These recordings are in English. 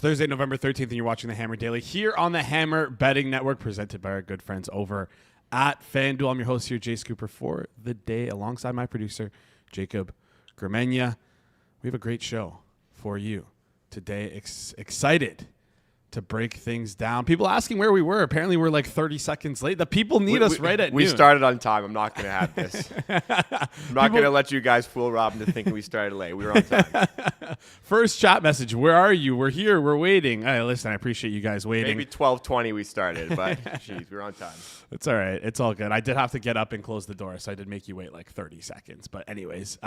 It's Thursday, November 13th, and you're watching the Hammer Daily here on the Hammer Betting Network, presented by our good friends over at FanDuel. I'm your host here, Jace Cooper, for the day, alongside my producer, Jacob Gramegna. We have a great show for you today. Excited to break things down. People asking where we were. Apparently, we're like 30 seconds late. The people need us right at noon. We started on time. I'm not going to have this. I'm not going to let you guys fool Rob into thinking we started late. We were on time. First chat message. Where are you? We're here. We're waiting. Hey, listen, I appreciate you guys waiting. Maybe 12:20 we started, but geez, we were on time. It's all right. It's all good. I did have to get up and close the door, so I did make you wait like 30 seconds. But anyways,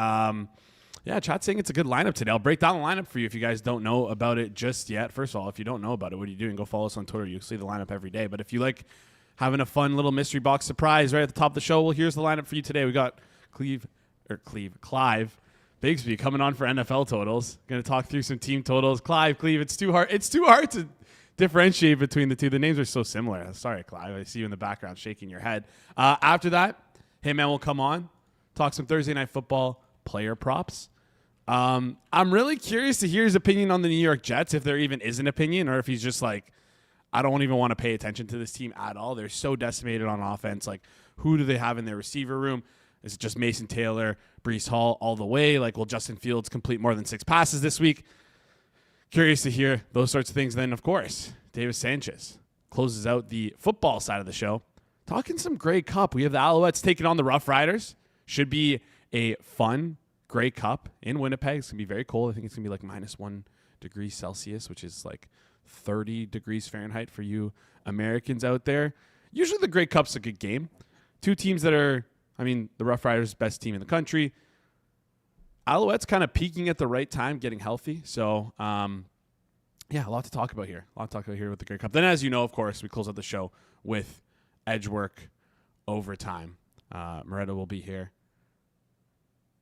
yeah, chat's saying it's a good lineup today. I'll break down the lineup for you if you guys don't know about it just yet. First of all, if you don't know about it, what are you doing? Go follow us on Twitter. You'll see the lineup every day. But if you like having a fun little mystery box surprise right at the top of the show, well, here's the lineup for you today. We got Clive, Bixby coming on for NFL totals. Going to talk through some team totals. Clive, it's too hard to differentiate between the two. The names are so similar. Sorry, Clive. I see you in the background shaking your head. After that, Hitman will come on, talk some Thursday Night Football player props. I'm really curious to hear his opinion on the New York Jets, if there even is an opinion, or if he's just like, I don't even want to pay attention to this team at all. They're so decimated on offense. Like, who do they have in their receiver room? Is it just Mason Taylor, Breece Hall all the way? Like, will Justin Fields complete more than 6 passes this week? Curious to hear those sorts of things. Then, of course, Davis Sanchez closes out the football side of the show. Talking some Grey Cup. We have the Alouettes taking on the Rough Riders. Should be a fun Grey Cup in Winnipeg. It's going to be very cold. I think it's going to be like -1 degree Celsius, which is like 30 degrees Fahrenheit for you Americans out there. Usually the Grey Cup's a good game. Two teams that are, the Rough Riders, best team in the country. Alouettes kind of peaking at the right time, getting healthy. So, yeah, a lot to talk about here. with the Grey Cup. Then, as you know, of course, we close out the show with Edgework Overtime. Moretta will be here.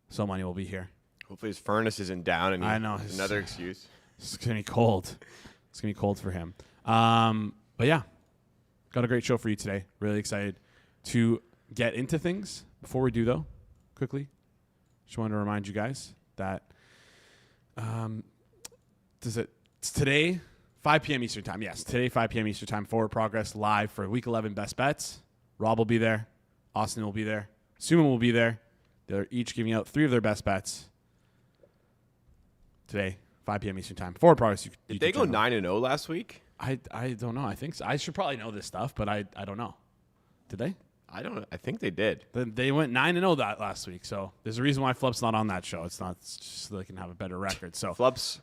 So Money will be here. Hopefully his furnace isn't down. And I know. Another excuse. It's going to be cold. It's going to be cold for him. But yeah, got a great show for you today. Really excited to get into things. Before we do, though, quickly, just wanted to remind you guys that it's today, 5 p.m. Eastern Time. Yes, today, 5 p.m. Eastern Time, Forward Progress live for Week 11 Best Bets. Rob will be there. Austin will be there. Suman will be there. They're each giving out 3 of their best bets today, 5 p.m. Eastern Time. Forward Progress. Did they go 9-0 last week? I don't know. I think so. I should probably know this stuff, but I don't know. Did they? I don't know. I think they did. They went 9-0 that last week, so there's a reason why Flup's not on that show. It's just so they can have a better record. So Flup's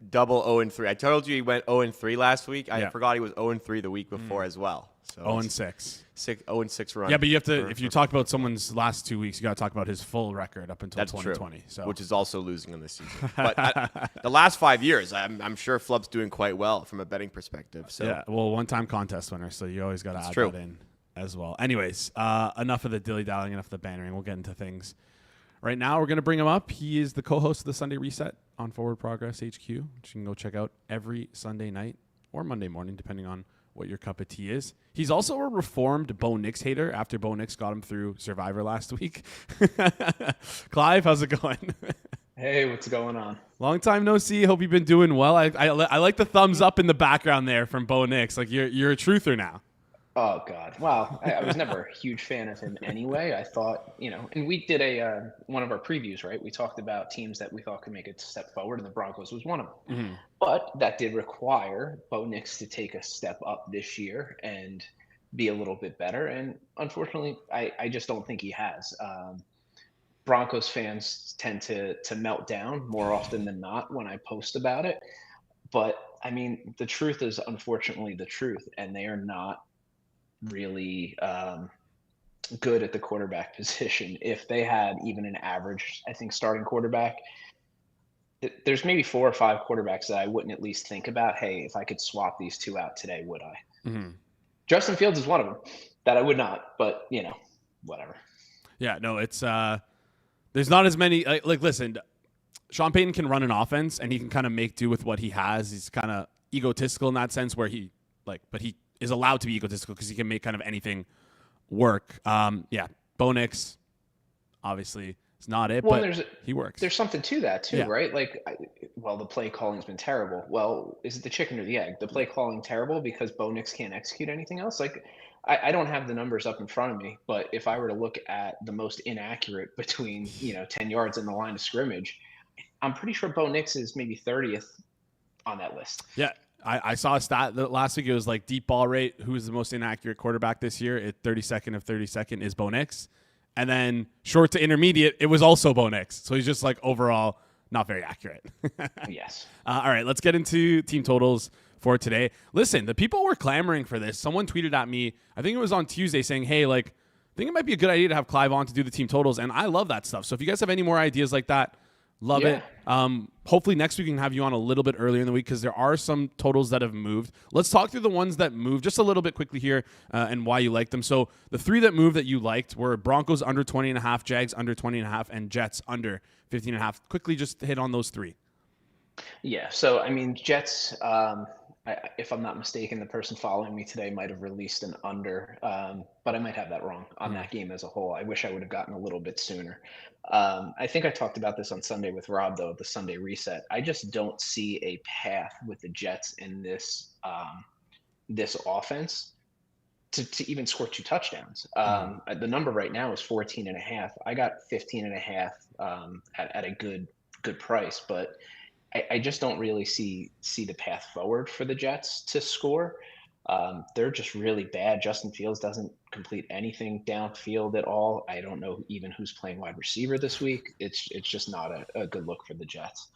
double 0-3. I told you he went 0-3 last week. I forgot he was 0-3 the week before as well. So 0-6. 0-6 run. Yeah, but you have to, if you talk about someone's last 2 weeks, you got to talk about his full record up until 2020. True, so. Which is also losing in this season. But the last 5 years, I'm sure Flup's doing quite well from a betting perspective. So yeah, well, one-time contest winner, so you always got to add that in as well. Anyways, enough of the dilly-dallying, enough of the bantering. We'll get into things. Right now, we're going to bring him up. He is the co-host of the Sunday Reset on Forward Progress HQ, which you can go check out every Sunday night or Monday morning, depending on what your cup of tea is. He's also a reformed Bo Nix hater after Bo Nix got him through Survivor last week. Clive, how's it going? Hey, what's going on? Long time no see. Hope you've been doing well. I like the thumbs up in the background there from Bo Nix. Like you're a truther now. Oh, God. Wow. I was never a huge fan of him anyway. I thought, and we did one of our previews, right? We talked about teams that we thought could make a step forward, and the Broncos was one of them. Mm-hmm. But that did require Bo Nix to take a step up this year and be a little bit better. And unfortunately, I just don't think he has. Broncos fans tend to melt down more often than not when I post about it. But, the truth is unfortunately the truth, and they are not really good at the quarterback position. If they had even an average, I think, starting quarterback, there's maybe 4 or 5 quarterbacks that I wouldn't at least think about, hey, if I could swap these 2 out today, would I? Mm-hmm. Justin Fields is one of them that I would not, but, whatever. Yeah, no, it's there's not as many. Like, listen, Sean Payton can run an offense, and he can kind of make do with what he has. He's kind of egotistical in that sense where he is allowed to be egotistical because he can make kind of anything work. Bo Nix, obviously It's not it, Well, but he works. there's something to that too, Yeah. right? Like, well, the play calling's been terrible. Well, is it the chicken or the egg? The play calling terrible because Bo Nix can't execute anything else? Like, I don't have the numbers up in front of me, but if I were to look at the most inaccurate between 10 yards in the line of scrimmage, I'm pretty sure Bo Nix is maybe 30th on that list. Yeah. I saw a stat that last week. It was like deep ball rate. Who is the most inaccurate quarterback this year? At 32nd of 32nd is Bo Nix. And then short to intermediate, it was also Bo Nix. So he's just like overall not very accurate. Yes. All right, let's get into team totals for today. Listen, the people were clamoring for this. Someone tweeted at me, I think it was on Tuesday, saying, hey, like, I think it might be a good idea to have Clive on to do the team totals. And I love that stuff. So if you guys have any more ideas like that, love it. Hopefully next week we can have you on a little bit earlier in the week because there are some totals that have moved. Let's talk through the ones that moved just a little bit quickly here and why you like them. So the 3 that moved that you liked were Broncos under 20.5, Jags under 20.5, and Jets under 15.5. Quickly just hit on those 3. Yeah. So, I mean, Jets, if I'm not mistaken, the person following me today might have released an under, but I might have that wrong on that game as a whole. I wish I would have gotten a little bit sooner. I think I talked about this on Sunday with Rob, though, the Sunday reset. I just don't see a path with the Jets in this this offense to even score 2 touchdowns. The number right now is 14.5. I got 15.5 at a good price, but I just don't really see the path forward for the Jets to score. They're just really bad. Justin Fields doesn't complete anything downfield at all. I don't know even who's playing wide receiver this week. It's just not a good look for the Jets.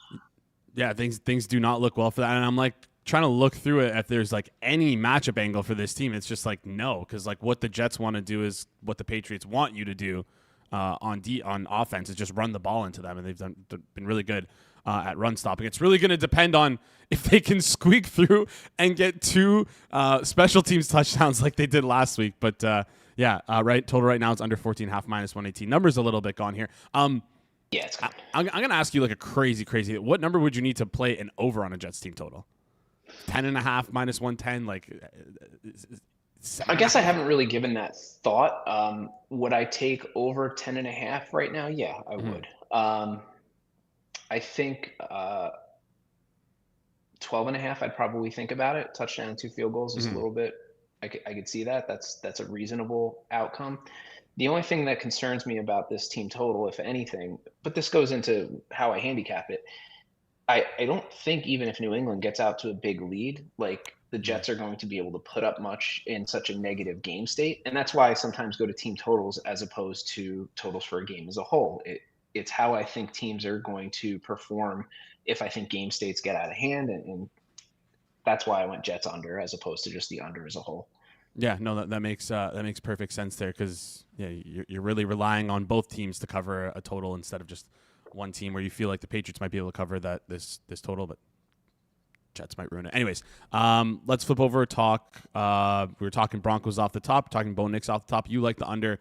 Yeah, things do not look well for that. And I'm like trying to look through it if there's like any matchup angle for this team. It's just like no, because like what the Jets want to do is what the Patriots want you to do on offense is just run the ball into them, and they've been really good at run stopping. It's really going to depend on if they can squeak through and get 2 special teams touchdowns like they did last week. But right. Total right now is under 14.5 minus 118. Numbers a little bit gone here. Yeah, it's good. I'm going to ask you like a crazy. What number would you need to play an over on a Jets team total? 10.5 minus 110. Like, I guess I haven't really given that thought. Would I take over 10.5 right now? Yeah, I would. I think 12.5. I'd probably think about it. Touchdown, 2 field goals is a little bit. I could see that. That's a reasonable outcome. The only thing that concerns me about this team total, if anything, but this goes into how I handicap it. I don't think even if New England gets out to a big lead, like the Jets are going to be able to put up much in such a negative game state, and that's why I sometimes go to team totals as opposed to totals for a game as a whole. It's how I think teams are going to perform if I think game states get out of hand, and that's why I went Jets under as opposed to just the under as a whole. Yeah, no, that makes perfect sense there because you're really relying on both teams to cover a total instead of just one team where you feel like the Patriots might be able to cover this total, but Jets might ruin it. Anyways, let's flip over talk. We were talking Broncos off the top, talking Bo Nix off the top. You like the under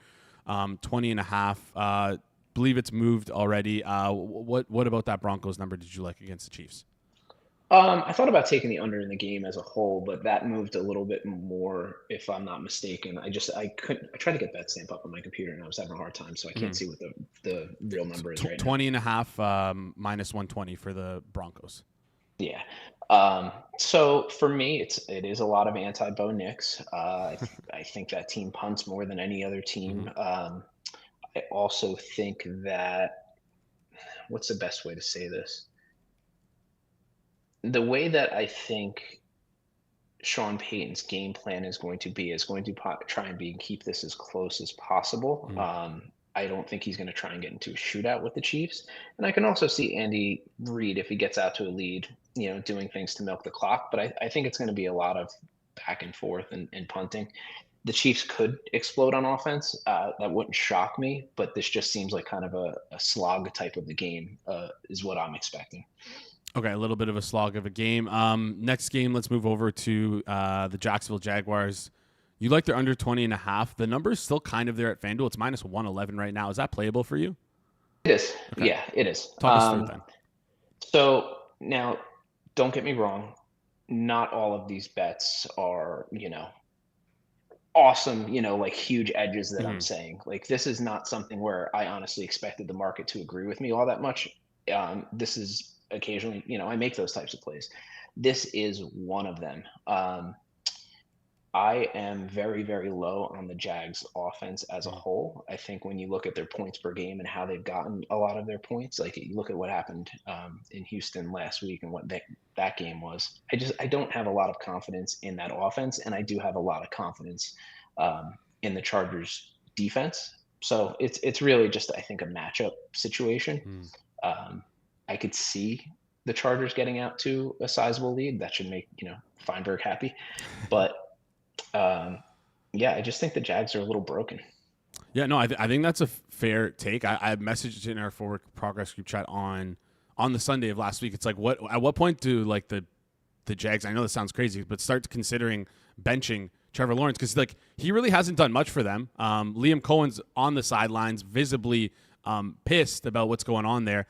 20.5. Believe it's moved already. What about that Broncos number did you like against the Chiefs? I thought about taking the under in the game as a whole, but that moved a little bit more, if I'm not mistaken. I tried to get that stamp up on my computer and I was having a hard time, so I can't see what the real number is right now. 20.5 minus 120 for the Broncos. Yeah. So for me, it is a lot of anti-Bo Nix. I think that team punts more than any other team. I also think that, what's the best way to say this? The way that I think Sean Payton's game plan is going to try and keep this as close as possible. I don't think he's going to try and get into a shootout with the Chiefs. And I can also see Andy Reid, if he gets out to a lead, doing things to milk the clock. But I think it's going to be a lot of back and forth and punting. The Chiefs could explode on offense. That wouldn't shock me, but this just seems like kind of a slog type of the game is what I'm expecting. Okay, a little bit of a slog of a game. Next game, let's move over to the Jacksonville Jaguars. You like their under 20.5. The number is still kind of there at FanDuel. It's minus 111 right now. Is that playable for you? It is. Okay. Yeah, it is. Talk us through it then. So now, don't get me wrong. Not all of these bets are, awesome, like huge edges that I'm saying. Like this is not something where I honestly expected the market to agree with me all that much. This is occasionally, I make those types of plays. This is one of them. I am very, very low on the Jags offense as a whole. I think when you look at their points per game and how they've gotten a lot of their points, like you look at what happened in Houston last week and what that game was. I don't have a lot of confidence in that offense, and I do have a lot of confidence in the Chargers defense. So it's really just, I think, a matchup situation. I could see the Chargers getting out to a sizable lead. That should make Feinberg happy, but yeah, I just think the Jags are a little broken. Yeah, no, I think that's a fair take. I messaged in our forward progress group chat on the Sunday of last week. It's like, at what point do like the Jags? I know this sounds crazy, but start considering benching Trevor Lawrence, because like he really hasn't done much for them. Liam Cohen's on the sidelines, visibly pissed about what's going on there.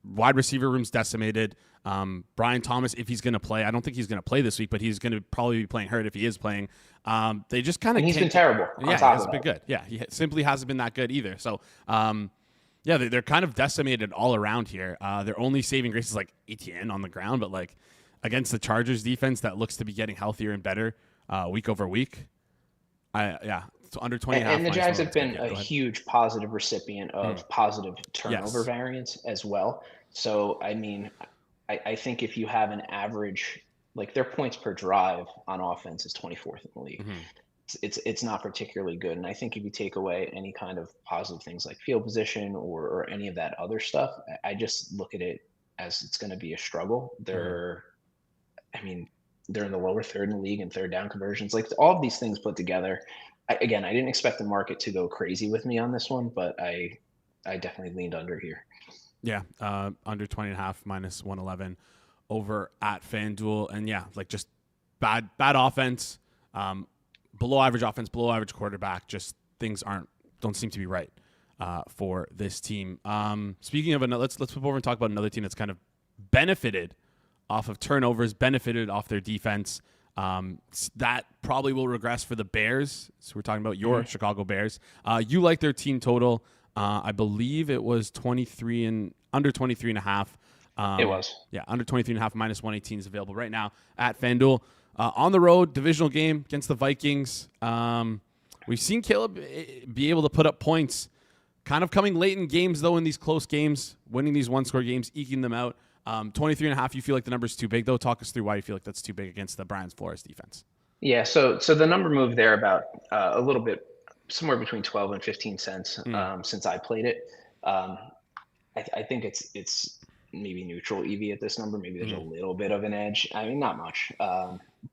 Wide receiver room's decimated. Brian Thomas, if he's going to play, I don't think he's going to play this week, but he's going to probably be playing hurt if he is playing. They just kind of he's been terrible. Yeah, he hasn't been good. Yeah, he simply hasn't been that good either. So, yeah, they're kind of decimated all around here. Their only saving grace is like Etienne on the ground, but like against the Chargers defense that looks to be getting healthier and better week over week. So under 20 and the Jags have been a huge positive recipient of positive turnover variance as well. So, I mean, I think if you have an average, like their points per drive on offense is 24th in the league. It's not particularly good. And I think if you take away any kind of positive things like field position or any of that other stuff, I just look at it as it's going to be a struggle. They're in the lower third in the league in third down conversions. Like all of these things put together, I didn't expect the market to go crazy with me on this one, but I definitely leaned under here. Yeah, under 20.5 minus 111 over at FanDuel. And yeah, like just bad offense, below average offense, below average quarterback. Just things don't seem to be right for this team. Speaking of another, let's flip over and talk about another team that's kind of benefited off of turnovers, benefited off their defense. That probably will regress for the Bears. So we're talking about your Chicago Bears. You like their team total. I believe it was under 23.5. It was. Yeah, under 23.5 minus 118 is available right now at FanDuel. On the road, divisional game against the Vikings. We've seen Caleb be able to put up points, kind of coming late in games, though, in these close games, winning these one-score games, eking them out. 23.5, you feel like the number's too big, though? Talk us through why you feel like that's too big against the Brian Flores defense. Yeah, so the number moved there about a little bit, somewhere between 12 and 15 cents since I played it. I think it's maybe neutral EV at this number. Maybe there's a little bit of an edge. I mean, not much.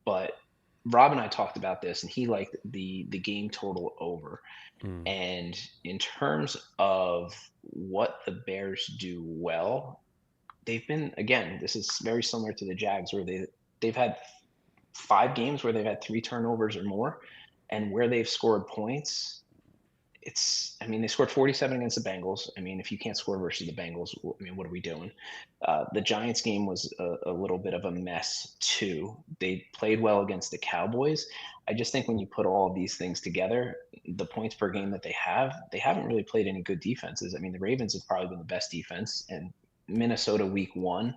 But Rob and I talked about this, and he liked the game total over. And in terms of what the Bears do well, they've been, again, this is very similar to the Jags, where they've had 5 games where they've had 3 turnovers or more, and where they've scored points, they scored 47 against the Bengals. I mean, if you can't score versus the Bengals, I mean, what are we doing? The Giants game was a little bit of a mess too. They played well against the Cowboys. I just think when you put all of these things together, the points per game that they haven't really played any good defenses. I mean, the Ravens have probably been the best defense, and Minnesota week 1,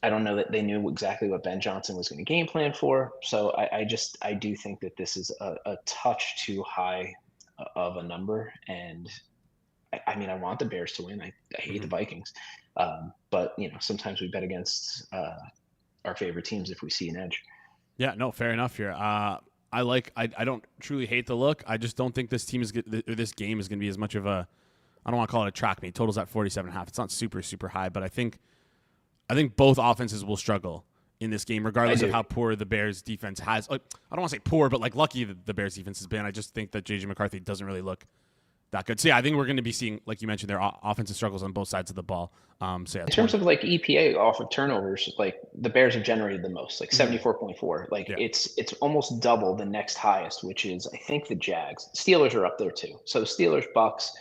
I don't know that they knew exactly what Ben Johnson was going to game plan for. So I do think that this is a touch too high of a number. And I mean, I want the Bears to win. I hate the Vikings. But sometimes we bet against our favorite teams if we see an edge. Yeah, no, fair enough here. I don't truly hate the look. I just don't think this game is going to be as much of a, I don't want to call it a track meet. Total's at 47.5. It's not super, super high, but I think both offenses will struggle in this game, regardless of how poor the Bears defense has. I don't want to say poor, but like lucky the Bears defense has been. I just think that J.J. McCarthy doesn't really look that good. So yeah, I think we're going to be seeing, like you mentioned, their offensive struggles on both sides of the ball. In terms of like EPA off of turnovers, like the Bears have generated the most, like 74.4. Like it's almost double the next highest, which is I think the Jags. Steelers are up there too. So Steelers, Bucks,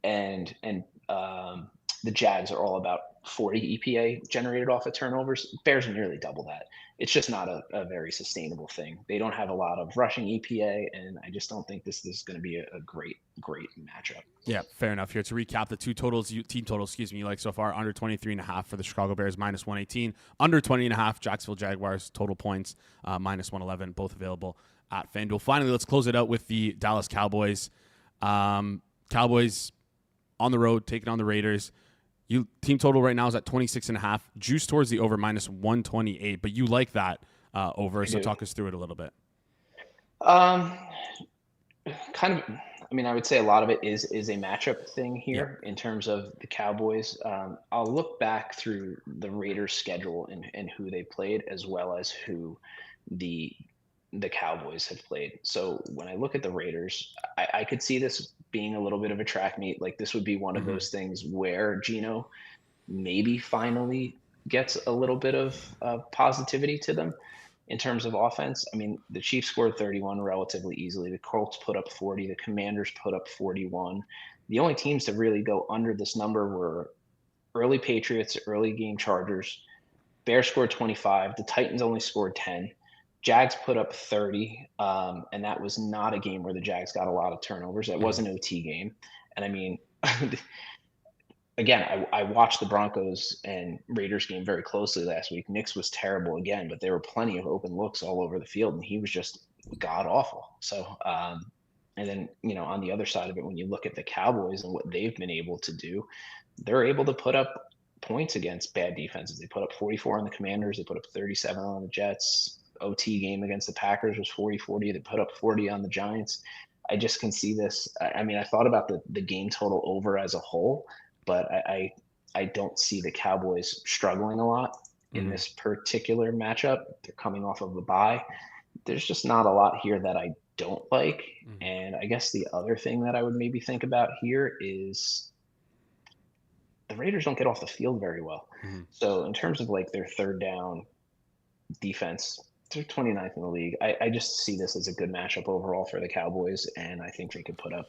and the Jags are all about 40 EPA generated off of turnovers. Bears are nearly double that. it's just not a very sustainable thing. They don't have a lot of rushing EPA, and I just don't think this is going to be a great matchup. Yeah, fair enough. Here to recap the team totals, you like so far: under 23.5 for the Chicago Bears, -118; under 20.5 Jacksonville Jaguars total points, -111. Both available at FanDuel. Finally, let's close it out with the Dallas Cowboys. Cowboys on the road taking on the Raiders. Team total right now is at 26.5. Juice towards the over, -128. But you like that over, so talk us through it a little bit. Kind of. I mean, I would say a lot of it is a matchup thing here in terms of the Cowboys. I'll look back through the Raiders' schedule and who they played, as well as who the Cowboys have played. So when I look at the Raiders, I could see this being a little bit of a track meet. Like, this would be one of those things where Geno maybe finally gets a little bit of positivity to them in terms of offense. I mean, the Chiefs scored 31 relatively easily. The Colts put up 40. The Commanders put up 41. The only teams to really go under this number were early Patriots, early game Chargers. Bears scored 25. The Titans only scored 10. Jags put up 30, and that was not a game where the Jags got a lot of turnovers. That was an OT game. And I mean, again, I watched the Broncos and Raiders game very closely last week. Nix was terrible again, but there were plenty of open looks all over the field, and he was just god awful. So, and then, on the other side of it, when you look at the Cowboys and what they've been able to do, they're able to put up points against bad defenses. They put up 44 on the Commanders. They put up 37 on the Jets. OT game against the Packers was 40-40. They put up 40 on the Giants. I just can see this. I mean, I thought about the game total over as a whole, but I don't see the Cowboys struggling a lot in this particular matchup. They're coming off of a bye. There's just not a lot here that I don't like. And I guess the other thing that I would maybe think about here is the Raiders don't get off the field very well. So in terms of like their third down defense, they're 29th in the league. I just see this as a good matchup overall for the Cowboys, and I think they could put up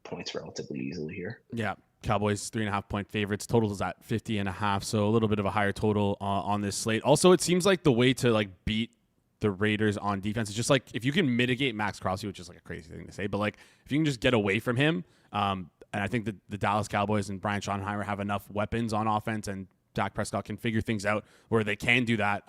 points relatively easily here. Yeah, Cowboys 3.5-point favorites. Total is at 50.5, so a little bit of a higher total on this slate. Also, it seems like the way to beat the Raiders on defense is just if you can mitigate Max Crosby, which is a crazy thing to say, but if you can just get away from him, and I think that the Dallas Cowboys and Brian Schottenheimer have enough weapons on offense, and Dak Prescott can figure things out where they can do that.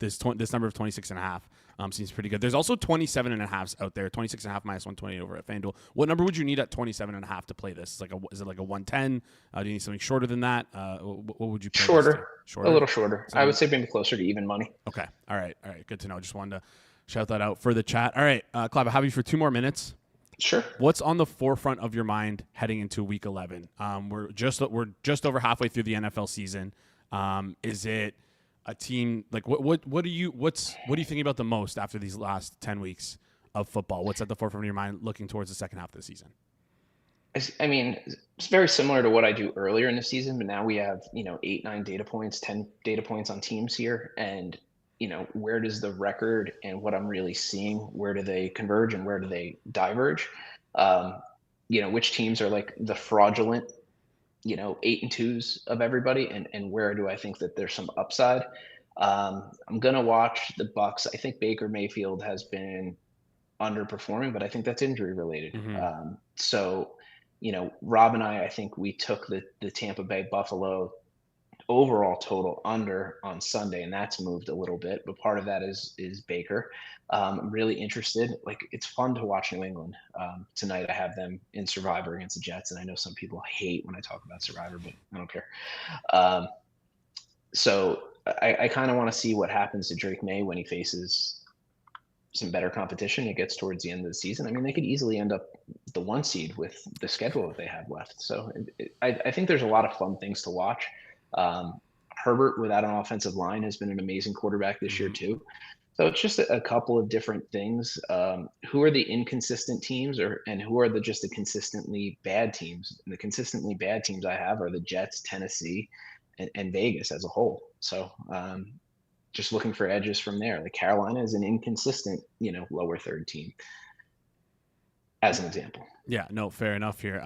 This number of 26.5 seems pretty good. There's also 27.5s out there. 26.5 -128 over at FanDuel. What number would you need at 27.5 to play this? Is it like a 110? Do you need something shorter than that? What would you play? Shorter, a little shorter. I would say maybe closer to even money. Okay. All right. Good to know. Just wanted to shout that out for the chat. All right, Clive, I have you for 2 more minutes. Sure. What's on the forefront of your mind heading into Week 11? We're just over halfway through the NFL season. Is it a team what are you thinking about the most after these last 10 weeks of football? What's at the forefront of your mind looking towards the second half of the season? I mean, it's very similar to what I do earlier in the season, but now we have 8, 9 data points, 10 data points on teams here, and where does the record and what I'm really seeing, where do they converge and where do they diverge? Which teams are the fraudulent, 8-2s of everybody, and where do I think that there's some upside? I'm going to watch the Bucs. I think Baker Mayfield has been underperforming, but I think that's injury related. So, Rob and I think we took the Tampa Bay Buffalo overall total under on Sunday, and that's moved a little bit, but part of that is Baker. I'm really interested. It's fun to watch New England. Tonight I have them in Survivor against the Jets, and I know some people hate when I talk about Survivor, but I don't care. So I kind of want to see what happens to Drake May when he faces some better competition. It gets towards the end of the season. I mean, they could easily end up the 1 seed with the schedule that they have left. So I think there's a lot of fun things to watch. Herbert without an offensive line has been an amazing quarterback this year too. So it's just a couple of different things. Who are the inconsistent teams and who are just the consistently bad teams? And the consistently bad teams I have are the Jets, Tennessee, and Vegas as a whole. So just looking for edges from there. Carolina is an inconsistent, lower third team, as an example. Yeah, no, fair enough here.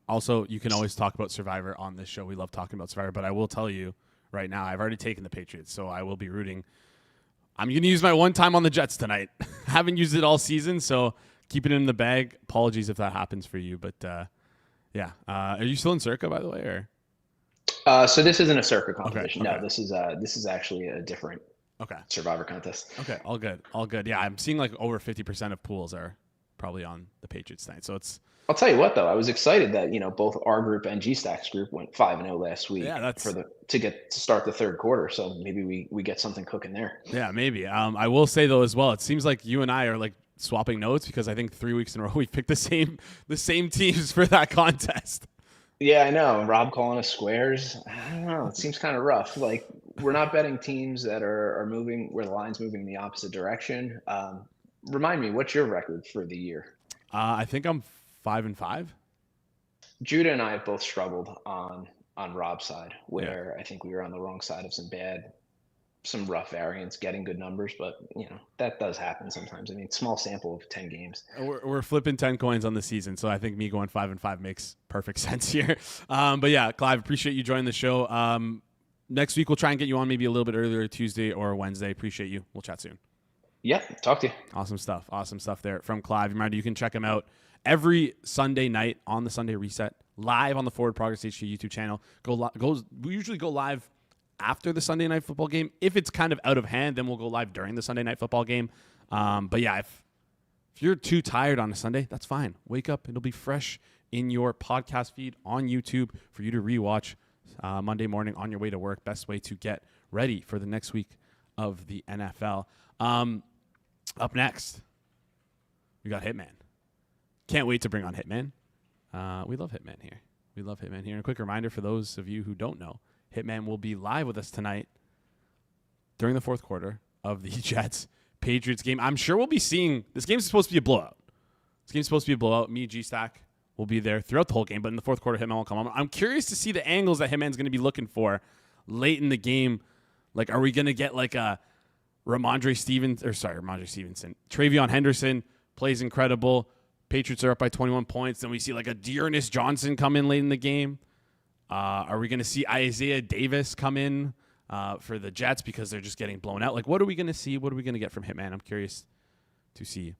Also, you can always talk about Survivor on this show. We love talking about Survivor, but I will tell you right now, I've already taken the Patriots, so I will be rooting I'm going to use my one time on the Jets tonight. Haven't used it all season, so keep it in the bag. Apologies if that happens for you, but yeah. Are you still in Circa, by the way, or? So this isn't a Circa competition. Okay. No, this is actually a different Survivor contest. Okay, all good. Yeah, I'm seeing like over 50% of pools are probably on the Patriots tonight, so it's. I'll tell you what, though, I was excited that both our group and G-Stack's group went 5-0 last week. Yeah, to start the third quarter. So maybe we get something cooking there. Yeah, maybe. I will say though as well, it seems like you and I are like swapping notes because I think 3 weeks in a row we picked the same teams for that contest. Yeah, I know. Rob calling us squares. I don't know. It seems kind of rough. Like we're not betting teams that are moving where the line's moving in the opposite direction. Remind me, what's your record for the year? I think I'm 5-5. Judah and I have both struggled on Rob's side, where I think we were on the wrong side of some rough variance, getting good numbers, but that does happen sometimes. I mean, small sample of 10 games. We're flipping 10 coins on the season, so I think me going 5-5 makes perfect sense here. But yeah, Clive, appreciate you joining the show. Next week we'll try and get you on maybe a little bit earlier, Tuesday or Wednesday. Appreciate you. We'll chat soon. Yeah, talk to you. Awesome stuff there from Clive. Reminder, you can check him out every Sunday night on the Sunday Reset, live on the Forward Progress HQ YouTube channel. We usually go live after the Sunday Night Football game. If it's kind of out of hand, then we'll go live during the Sunday Night Football game. But yeah, if you're too tired on a Sunday, that's fine. Wake up. It'll be fresh in your podcast feed on YouTube for you to rewatch Monday morning on your way to work. Best way to get ready for the next week of the NFL. Up next, we got Hitman. Can't wait to bring on Hitman. We love Hitman here. And a quick reminder for those of you who don't know, Hitman will be live with us tonight during the fourth quarter of the Jets-Patriots game. I'm sure we'll be seeing – this game's supposed to be a blowout. Me, G-Stack will be there throughout the whole game, but in the fourth quarter, Hitman will come on. I'm curious to see the angles that Hitman's going to be looking for late in the game. Like, are we going to get like a Ramondre Stevenson. Travion Henderson plays incredible. Patriots are up by 21 points. Then we see like a Dearness Johnson come in late in the game. Are we going to see Isaiah Davis come in for the Jets because they're just getting blown out? Like, what are we going to see? What are we going to get from Hitman? I'm curious to see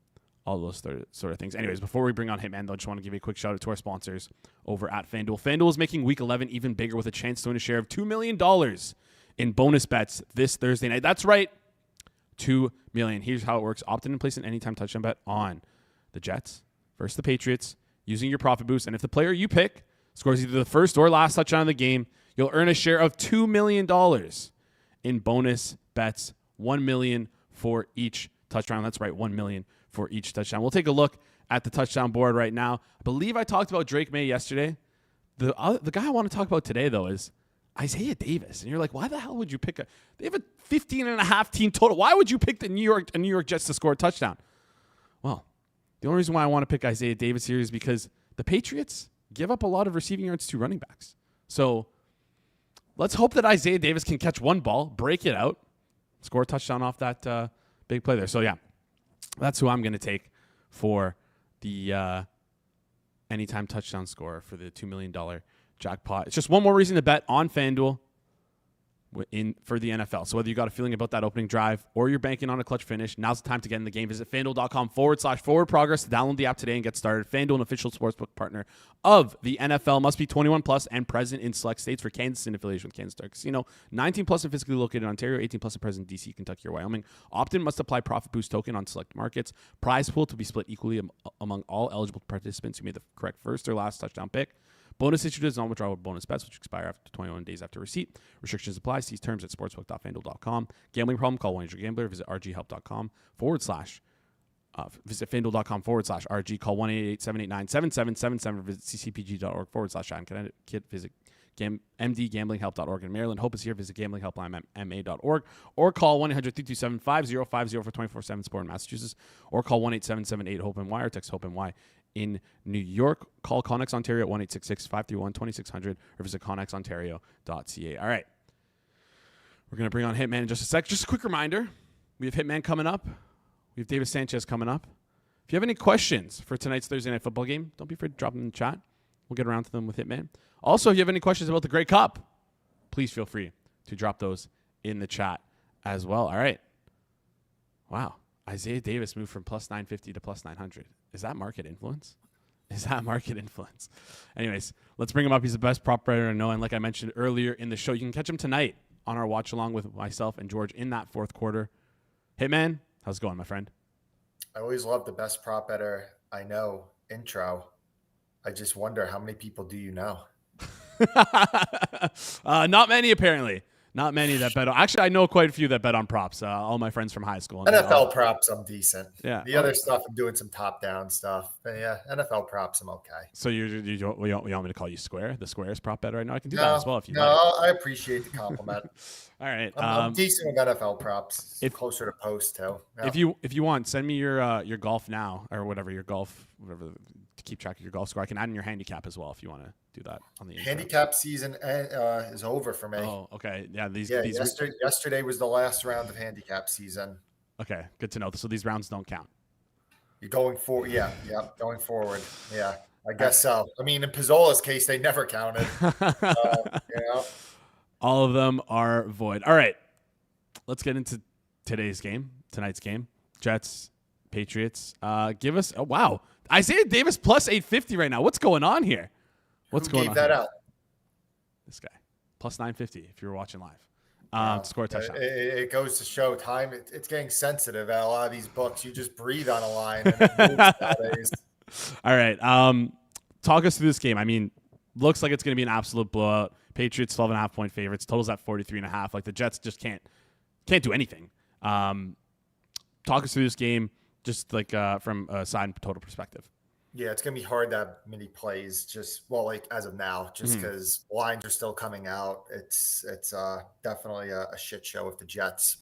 all those sort of things. Anyways, before we bring on Hitman, though, I just want to give you a quick shout out to our sponsors over at FanDuel. FanDuel is making Week 11 even bigger with a chance to win a share of $2 million in bonus bets this Thursday night. That's right, $2 million. Here's how it works. Opt in and place an anytime touchdown bet on the Jets versus the Patriots using your profit boost. And if the player you pick scores either the first or last touchdown of the game, you'll earn a share of $2 million in bonus bets, $1 million for each touchdown. That's right, $1 million for each touchdown. We'll take a look at the touchdown board right now. I believe I talked about Drake May yesterday. The guy I want to talk about today, though, is Isaiah Davis. And you're like, why the hell would you pick they have a 15.5 team total. Why would you pick the New York Jets to score a touchdown? Well, the only reason why I want to pick Isaiah Davis here is because the Patriots give up a lot of receiving yards to running backs. So let's hope that Isaiah Davis can catch one ball, break it out, score a touchdown off that big play there. So, yeah, that's who I'm going to take for the anytime touchdown score for the $2 million jackpot. It's just one more reason to bet on FanDuel for the NFL. So whether you got a feeling about that opening drive or you're banking on a clutch finish, now's the time to get in the game. Visit FanDuel.com/forward progress to download the app today and get started. FanDuel, an official sportsbook partner of the NFL, must be 21 plus and present in select states. For Kansas, in affiliation with Kansas Star Casino, 19 plus and physically located in Ontario, 18 plus and present in DC, Kentucky, or Wyoming. Opt-in must apply profit boost token on select markets. Prize pool to be split equally among all eligible participants who made the correct first or last touchdown pick. Bonus issued is non-withdrawable bonus bets, which expire after 21 days after receipt. Restrictions apply. See terms at sportsbook.fanduel.com. Gambling problem? Call 1-800-GAMBLER. Visit rghhelp.com visit fanduel.com/RG. Call 1-888-789-7777. Visit ccpg.org/chat in Connecticut. Visit mdgamblinghelp.org in Maryland. Hope is here. Visit gamblinghelplinema.org or call 1-800-327-5050 for 24/7 support in Massachusetts, or call 1-877-8-HOPE-NY or text HOPE-NY in New York. Call Connex Ontario at 1-866-531-2600 or visit connexontario.ca. All right. We're going to bring on Hitman in just a sec. Just a quick reminder, we have Hitman coming up. We have David Sanchez coming up. If you have any questions for tonight's Thursday Night Football game, don't be afraid to drop them in the chat. We'll get around to them with Hitman. Also, if you have any questions about the Grey Cup, please feel free to drop those in the chat as well. All right. Wow. Isaiah Davis moved from plus 950 to plus 900. Is that market influence? Anyways, let's bring him up. He's the best prop bettor I know. And like I mentioned earlier in the show, you can catch him tonight on our watch along with myself and George in that fourth quarter. Hitman, how's it going, my friend? I always love the best prop bettor I know intro. I just wonder, how many people do you know? Not many, apparently. Not many that bet on. Actually, I know quite a few that bet on props. All my friends from high school. NFL props, I'm decent. Yeah. The other stuff, I'm doing some top-down stuff. But yeah, NFL props, I'm okay. So you want me to call you Square? The Square's prop bettor right now? I can do that as well if you like. No, I appreciate the compliment. All right. I'm decent with NFL props. Closer to post, too. Yeah. If you want, send me your golf now or whatever, to keep track of your golf score. I can add in your handicap as well if you want to do that on the intro. Handicap season is over for me. Oh, okay. Yeah, yesterday was the last round of handicap season. Okay, good to know. So these rounds don't count. You're going forward. Yeah, going forward. Yeah, I guess so. I mean, in Pizzola's case, they never counted. All of them are void. All right, let's get into tonight's game. Jets, Patriots. Give us. Oh, wow. Isaiah Davis plus 850 right now. What's going on here? Who gave that out? This guy. Plus 950 if you were watching live. Score a touchdown. It goes to show time. It's getting sensitive at a lot of these books. You just breathe on a line. And it moves nowadays. All right. Talk us through this game. I mean, looks like it's going to be an absolute blowout. Patriots 12.5-point favorites. Totals at 43.5. Like the Jets just can't do anything. Talk us through this game. Just like from a side and total perspective. Yeah, it's going to be hard to have many plays as of now, just because lines are still coming out. It's definitely a shit show with the Jets.